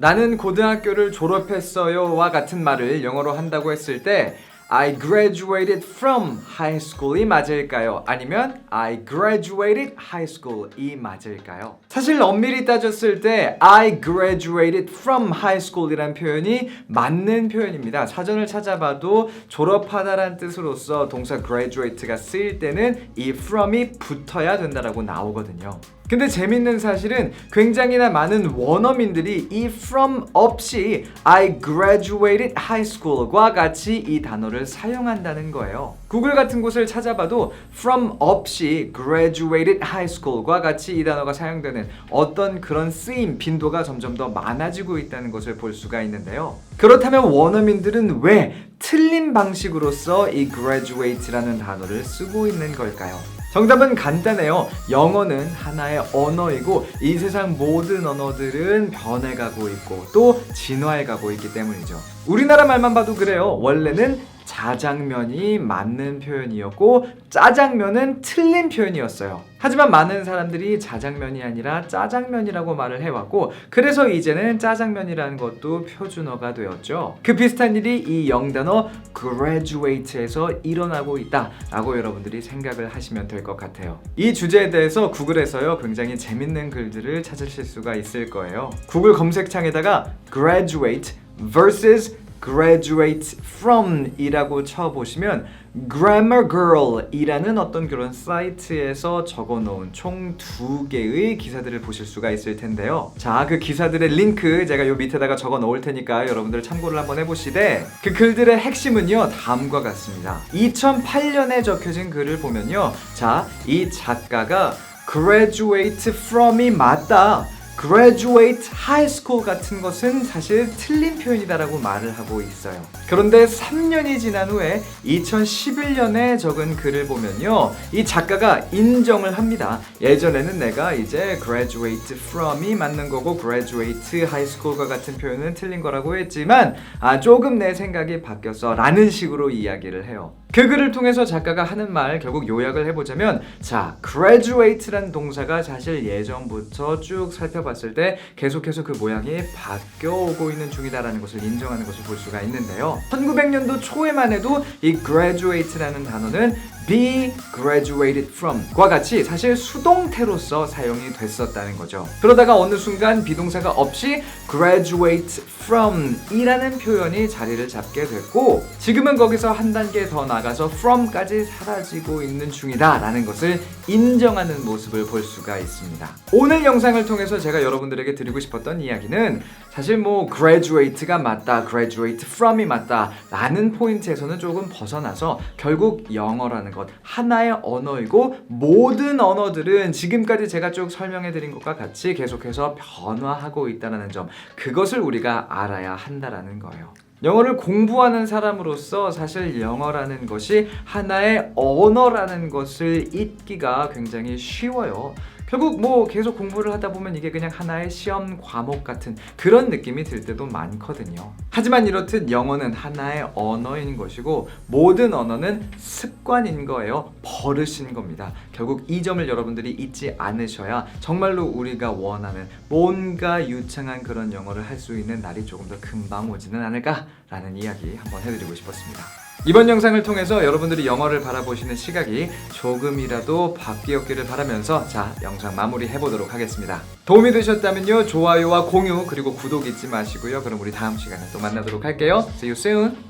나는 고등학교를 졸업했어요와 같은 말을 영어로 한다고 했을 때 I graduated from high school이 맞을까요? 아니면 I graduated high school이 맞을까요? 사실 엄밀히 따졌을 때 I graduated from high school이란 표현이 맞는 표현입니다. 사전을 찾아봐도 졸업하다란 뜻으로서 동사 graduate가 쓰일 때는 이 from이 붙어야 된다라고 나오거든요. 근데 재밌는 사실은 굉장히나 많은 원어민들이 이 from 없이 I graduated high school과 같이 이 단어를 사용한다는 거예요. 구글 같은 곳을 찾아봐도 from 없이 graduated high school과 같이 이 단어가 사용되는 어떤 그런 쓰임, 빈도가 점점 더 많아지고 있다는 것을 볼 수가 있는데요. 그렇다면 원어민들은 왜 틀린 방식으로서 이 graduate라는 단어를 쓰고 있는 걸까요? 정답은 간단해요. 영어는 하나의 언어이고 이 세상 모든 언어들은 변해가고 있고 또 진화해가고 있기 때문이죠. 우리나라 말만 봐도 그래요. 원래는 자장면이 맞는 표현이었고 짜장면은 틀린 표현이었어요. 하지만 많은 사람들이 자장면이 아니라 짜장면이라고 말을 해왔고 그래서 이제는 짜장면이라는 것도 표준어가 되었죠. 그 비슷한 일이 이 영단어 graduate에서 일어나고 있다라고 여러분들이 생각을 하시면 될 것 같아요. 이 주제에 대해서 구글에서요 굉장히 재밌는 글들을 찾으실 수가 있을 거예요. 구글 검색창에다가 graduate vs graduate from 이라고 쳐보시면 Grammar Girl 이라는 어떤 그런 사이트에서 적어놓은 총 2개의 기사들을 보실 수가 있을 텐데요. 자, 그 기사들의 링크 제가 요 밑에다가 적어 놓을 테니까 여러분들 참고를 한번 해보시되 그 글들의 핵심은요 다음과 같습니다. 2008년에 적혀진 글을 보면요, 자, 이 작가가 graduate from이 맞다, graduate high school 같은 것은 사실 틀린 표현이다라고 말을 하고 있어요. 그런데 3년이 지난 후에 2011년에 적은 글을 보면요, 이 작가가 인정을 합니다. 예전에는 내가 이제 graduate from이 맞는 거고 graduate high school과 같은 표현은 틀린 거라고 했지만 조금 내 생각이 바뀌었어 라는 식으로 이야기를 해요. 그 글을 통해서 작가가 하는 말 결국 요약을 해보자면, 자, graduate란 동사가 사실 예전부터 쭉 살펴봤을 때 계속해서 그 모양이 바뀌어오고 있는 중이다라는 것을 인정하는 것을 볼 수가 있는데요. 1900년도 초에만 해도 이 graduate라는 단어는 be graduated from 과 같이 사실 수동태로서 사용이 됐었다는 거죠. 그러다가 어느 순간 비동사가 없이 graduate from 이라는 표현이 자리를 잡게 됐고 지금은 거기서 한 단계 더 나가서 from까지 사라지고 있는 중이다 라는 것을 인정하는 모습을 볼 수가 있습니다. 오늘 영상을 통해서 제가 여러분들에게 드리고 싶었던 이야기는 사실 뭐 graduate가 맞다, graduate from이 맞다 라는 포인트에서는 조금 벗어나서 결국 영어라는 것 하나의 언어이고 모든 언어들은 지금까지 제가 쭉 설명해 드린 것과 같이 계속해서 변화하고 있다는 점, 그것을 우리가 알아야 한다라는 거예요. 영어를 공부하는 사람으로서 사실 영어라는 것이 하나의 언어라는 것을 잊기가 굉장히 쉬워요. 결국 뭐 계속 공부를 하다 보면 이게 그냥 하나의 시험 과목 같은 그런 느낌이 들 때도 많거든요. 하지만 이렇듯 영어는 하나의 언어인 것이고 모든 언어는 습관인 거예요. 버릇인 겁니다. 결국 이 점을 여러분들이 잊지 않으셔야 정말로 우리가 원하는 뭔가 유창한 그런 영어를 할 수 있는 날이 조금 더 금방 오지는 않을까라는 이야기 한번 해드리고 싶었습니다. 이번 영상을 통해서 여러분들이 영어를 바라보시는 시각이 조금이라도 바뀌었기를 바라면서 자, 영상 마무리 해보도록 하겠습니다. 도움이 되셨다면요, 좋아요와 공유 그리고 구독 잊지 마시고요. 그럼 우리 다음 시간에 또 만나도록 할게요. See you soon!